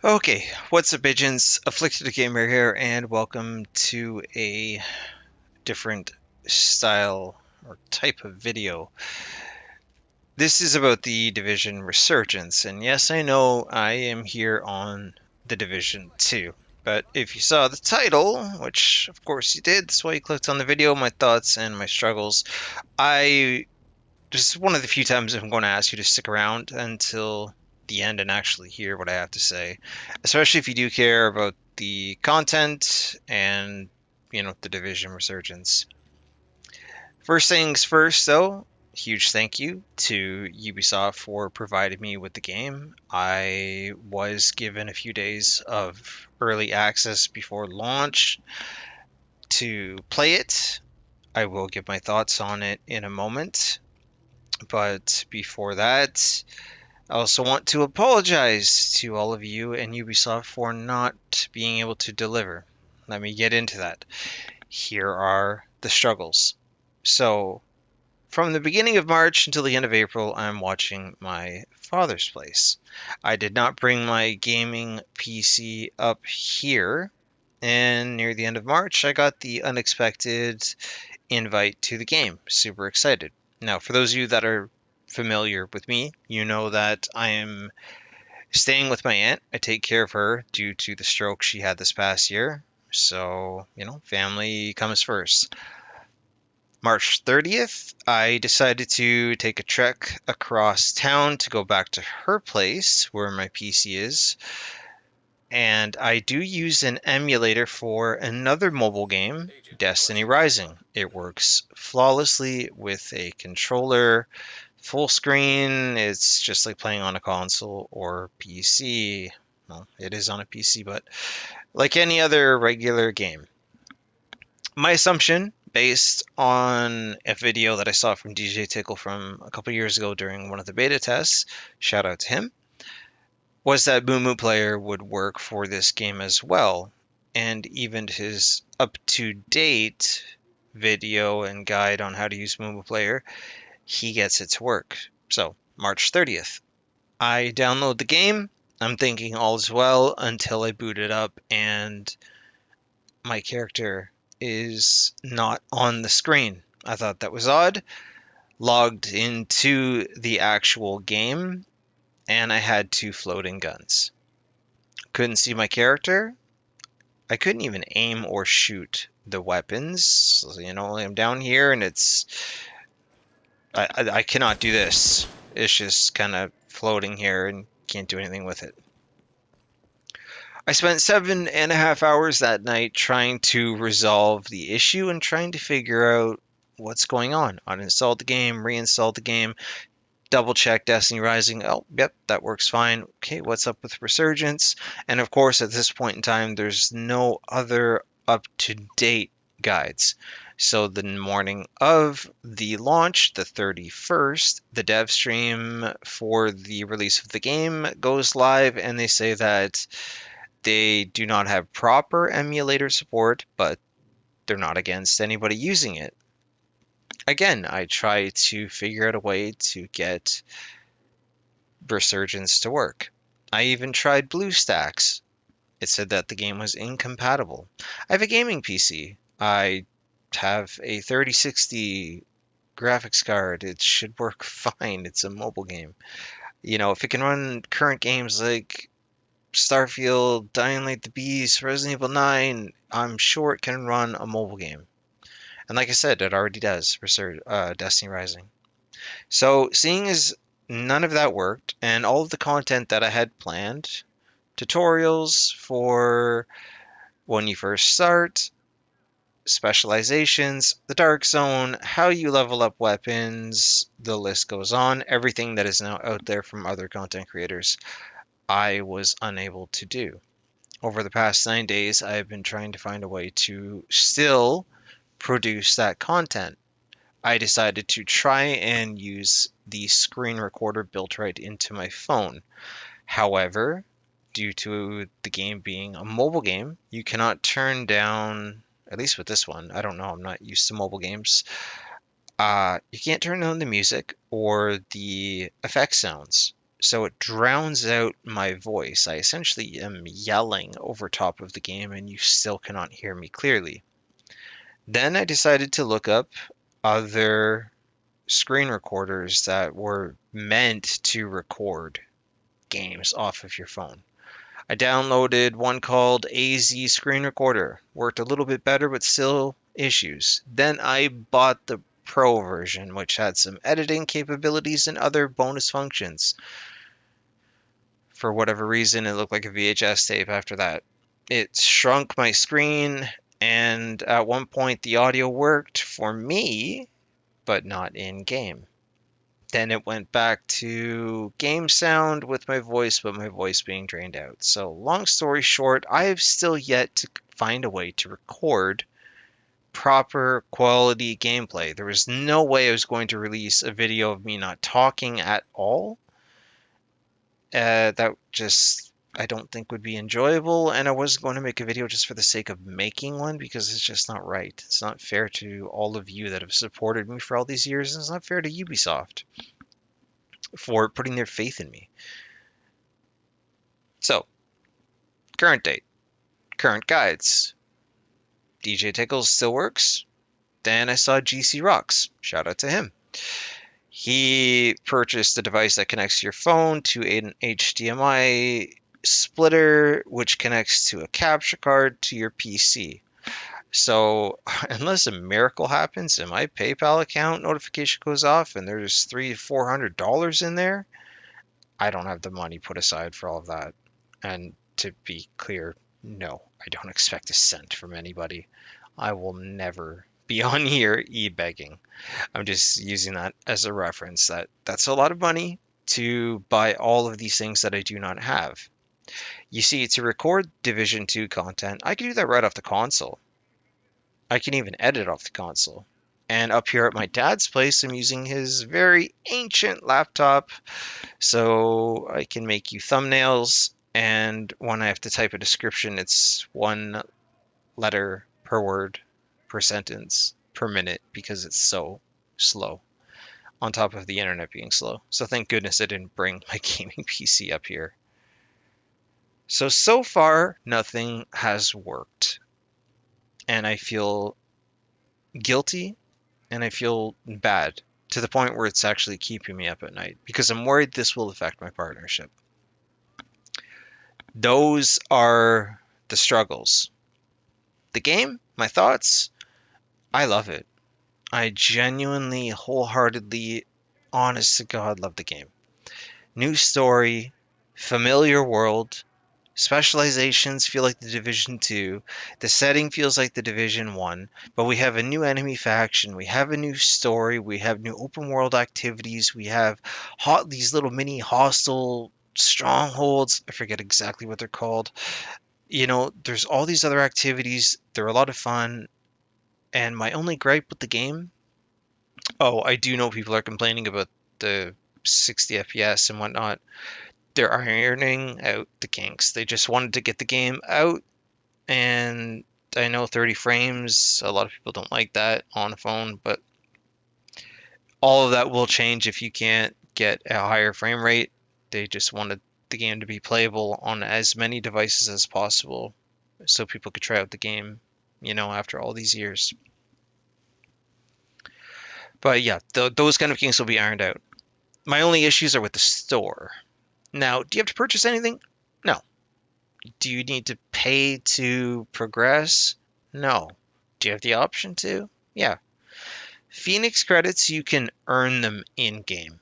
Okay, what's up, pigeons? Afflicted Gamer here, and welcome to a different style or type of video. This is about the Division Resurgence, and yes, I know I am here on the Division 2. But if you saw the title, which of course you did, that's why you clicked on the video, my thoughts and my struggles, I this is one of the few times I'm going to ask you to stick around until the end and actually hear what I have to say, especially if you do care about the content and, the Division Resurgence. First things first, though, huge thank you to Ubisoft for providing me with the game. I was given a few days of early access before launch to play it. I will give my thoughts on it in a moment. But before that, I also want to apologize to all of you and Ubisoft for not being able to deliver. Let me get into that. Here are the struggles. So, from the beginning of March until the end of April, I'm watching my father's place. I did not bring my gaming PC up here, and near the end of March, I got the unexpected invite to the game. Super excited. Now, for those of you that are familiar with me, you know that I am staying with my aunt. I take care of her due to the stroke she had this past year. So, family comes first. March 30th, I decided to take a trek across town to go back to her place where my PC is. And I do use an emulator for another mobile game, Destiny Rising. It works flawlessly with a controller, full screen. It's just like playing on a console or PC. Well, it is on a PC, but like any other regular game. My assumption, based on a video that I saw from DJ Tickle from a couple years ago during one of the beta tests, shout out to him, was that Moo Player would work for this game as well. And even his up-to-date video and guide on how to use Moo Player, he gets it to work. So, March 30th, I download the game. I'm thinking all is well until I boot it up and my character is not on the screen. I thought that was odd. Logged into the actual game and I had two floating guns. Couldn't see my character. I couldn't even aim or shoot the weapons. So, I'm down here and I cannot do this. It's just kind of floating here and can't do anything with it. I spent 7.5 hours that night trying to resolve the issue and trying to figure out what's going on. Uninstalled the game, reinstalled the game, double check Destiny Rising. Oh, yep, that works fine. Okay, what's up with Resurgence? And of course, at this point in time, there's no other up to date guides. So the morning of the launch, the 31st, the dev stream for the release of the game goes live, and they say that they do not have proper emulator support, but they're not against anybody using it. Again, I try to figure out a way to get Resurgence to work. I even tried BlueStacks. It said that the game was incompatible. I have a gaming PC. I have a 3060 graphics card. It should work fine. It's a mobile game. If it can run current games like Starfield, Dying Light the Beast, Resident Evil 9, I'm sure it can run a mobile game. And like I said, it already does for Destiny Rising. So, seeing as none of that worked, and all of the content that I had planned, tutorials for when you first start, specializations, the Dark Zone, how you level up weapons, the list goes on, everything that is now out there from other content creators, I was unable to do. Over the past 9 days, I've been trying to find a way to still produce that content. I decided to try and use the screen recorder built right into my phone. However, due to the game being a mobile game, you cannot turn down, at least with this one, I don't know, I'm not used to mobile games. You can't turn down the music or the effect sounds. so it drowns out my voice. I essentially am yelling over top of the game, and you still cannot hear me clearly. Then I decided to look up other screen recorders that were meant to record games off of your phone. I downloaded one called AZ Screen Recorder. Worked a little bit better, but still issues. Then I bought the Pro version, which had some editing capabilities and other bonus functions. For whatever reason, it looked like a VHS tape after that. It shrunk my screen, and at one point the audio worked for me, but not in game. Then it went back to game sound with my voice, but my voice being drained out. So, long story short, I have still yet to find a way to record proper quality gameplay. There was no way I was going to release a video of me not talking at all. That just, I don't think would be enjoyable, and I wasn't going to make a video just for the sake of making one because it's just not right. It's not fair to all of you that have supported me for all these years, and it's not fair to Ubisoft for putting their faith in me. So, current date, current guides. DJ Tickles still works. Then I saw GC Rocks. Shout out to him. He purchased a device that connects your phone to an HDMI splitter, which connects to a capture card to your PC. So, unless a miracle happens and my PayPal account notification goes off and there's $300-400 in there, I don't have the money put aside for all of that. And to be clear, no, I don't expect a cent from anybody. I will never be on here e-begging. I'm just using that as a reference. That's a lot of money to buy all of these things that I do not have. You see, to record Division 2 content, I can do that right off the console. I can even edit off the console. And up here at my dad's place, I'm using his very ancient laptop, so I can make you thumbnails. And when I have to type a description, it's one letter per word, per sentence, per minute, because it's so slow, on top of the internet being slow. So thank goodness I didn't bring my gaming PC up here. So far, nothing has worked. And I feel guilty and I feel bad to the point where it's actually keeping me up at night because I'm worried this will affect my partnership. Those are the struggles. The game, my thoughts, I love it. I genuinely, wholeheartedly, honest to God, love the game. New story, familiar world, specializations feel like the Division 2, the setting feels like the Division 1, but we have a new enemy faction, we have a new story, we have new open world activities, we have these little mini hostile strongholds, I forget exactly what they're called. You know, there's all these other activities, they're a lot of fun, and my only gripe with the game, oh, I do know people are complaining about the 60 FPS and whatnot. They're ironing out the kinks. They just wanted to get the game out, and I know 30 frames, a lot of people don't like that on a phone, but all of that will change if you can't get a higher frame rate. They just wanted the game to be playable on as many devices as possible so people could try out the game, you know, after all these years. But yeah, those kind of kinks will be ironed out. My only issues are with the store. Now, do you have to purchase anything? No. Do you need to pay to progress? No. Do you have the option to? Yeah. Phoenix credits, you can earn them in-game.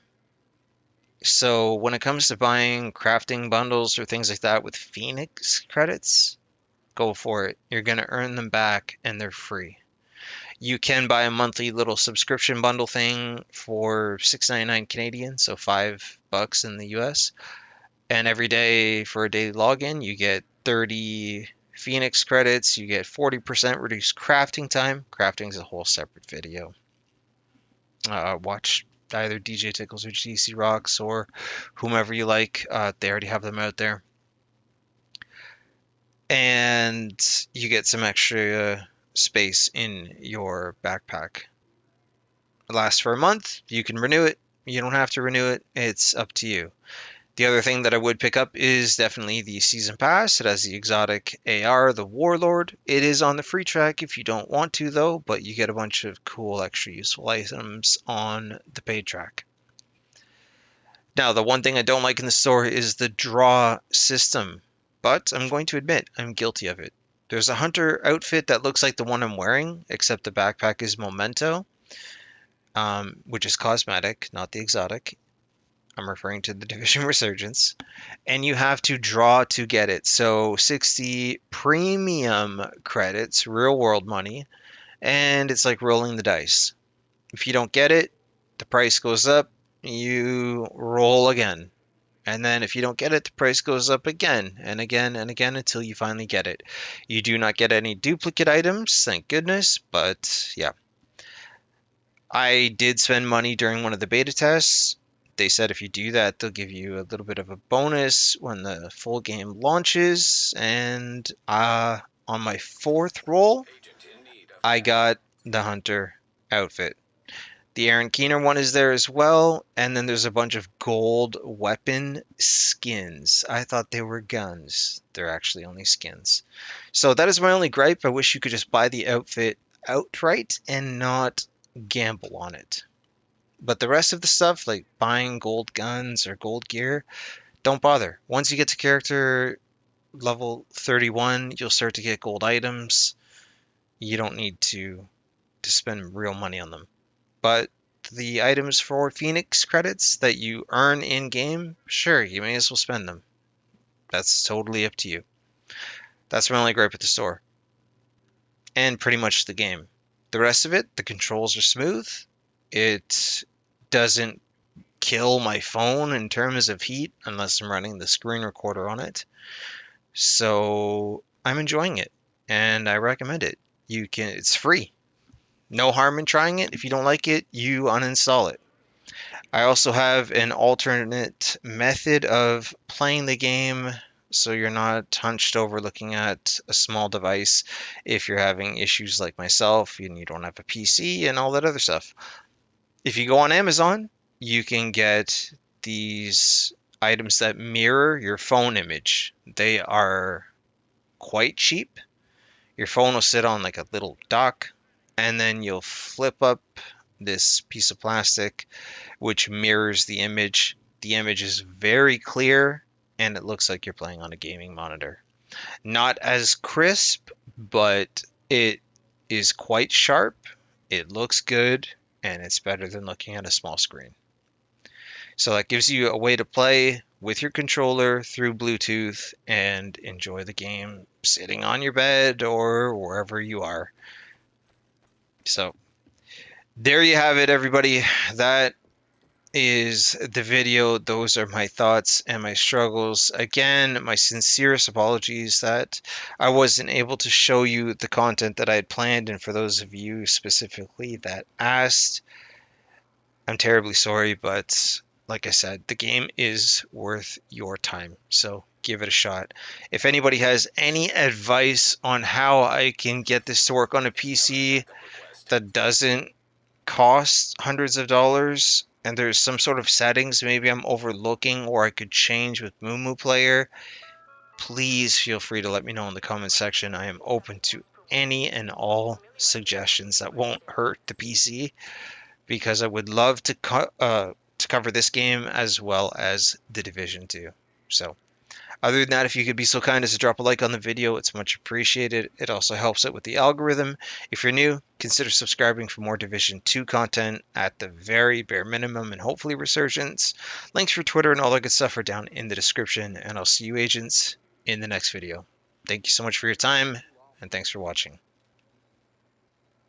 So when it comes to buying crafting bundles or things like that with Phoenix credits, go for it. You're going to earn them back and they're free. You can buy a monthly little subscription bundle thing for $6.99 Canadian, so $5 in the US. And every day for a daily login, you get 30 Phoenix credits, you get 40% reduced crafting time. Crafting is a whole separate video. Watch either DJ Tickles or GC Rocks or whomever you like. They already have them out there. And you get some extra space in your backpack. It lasts for a month. You can renew it. You don't have to renew it. It's up to you. The other thing that I would pick up is definitely the season pass. It has the exotic AR, the Warlord. It is on the free track if you don't want to though, but you get a bunch of cool extra useful items on the paid track. Now, the one thing I don't like in the store is the draw system, but I'm going to admit I'm guilty of it. There's a hunter outfit that looks like the one I'm wearing, except the backpack is memento, which is cosmetic, not the exotic. I'm referring to the Division Resurgence, and you have to draw to get it. So 60 premium credits, real world money, and it's like rolling the dice. If you don't get it, the price goes up, you roll again. And then if you don't get it, the price goes up again and again and again until you finally get it. You do not get any duplicate items, thank goodness, but yeah. I did spend money during one of the beta tests. They said if you do that, they'll give you a little bit of a bonus when the full game launches. And on my fourth roll, I got the Hunter outfit. The Aaron Keener one is there as well, and then there's a bunch of gold weapon skins. I thought they were guns. They're actually only skins. So that is my only gripe. I wish you could just buy the outfit outright and not gamble on it. But the rest of the stuff, like buying gold guns or gold gear, don't bother. Once you get to character level 31, you'll start to get gold items. You don't need to spend real money on them. But the items for Phoenix credits that you earn in game, sure, you may as well spend them. That's totally up to you. That's my only gripe with the store. And pretty much the game. The rest of it, the controls are smooth. It doesn't kill my phone in terms of heat unless I'm running the screen recorder on it. So I'm enjoying it and I recommend it. It's free. No harm in trying it. If you don't like it, you uninstall it. I also have an alternate method of playing the game so you're not hunched over looking at a small device if you're having issues like myself and you don't have a PC and all that other stuff. If you go on Amazon, you can get these items that mirror your phone image. They are quite cheap. Your phone will sit on like a little dock, and then you'll flip up this piece of plastic which mirrors the image. The image is very clear and it looks like you're playing on a gaming monitor. Not as crisp, but it is quite sharp. It looks good and it's better than looking at a small screen. So that gives you a way to play with your controller through Bluetooth and enjoy the game sitting on your bed or wherever you are. So there you have it, everybody. That is the video. Those are my thoughts and my struggles. Again, my sincerest apologies that I wasn't able to show you the content that I had planned. And for those of you specifically that asked, I'm terribly sorry, but like I said, the game is worth your time. So give it a shot. If anybody has any advice on how I can get this to work on a PC that doesn't cost hundreds of dollars and there's some sort of settings maybe I'm overlooking or I could change with Mumu Player, please feel free to let me know in the comment section. I am open to any and all suggestions that won't hurt the PC because I would love to cover this game as well as the Division 2. So other than that, if you could be so kind as to drop a like on the video, it's much appreciated. It also helps out with the algorithm. If you're new, consider subscribing for more Division 2 content at the very bare minimum and hopefully Resurgence. Links for Twitter and all that good stuff are down in the description, and I'll see you agents in the next video. Thank you so much for your time, and thanks for watching.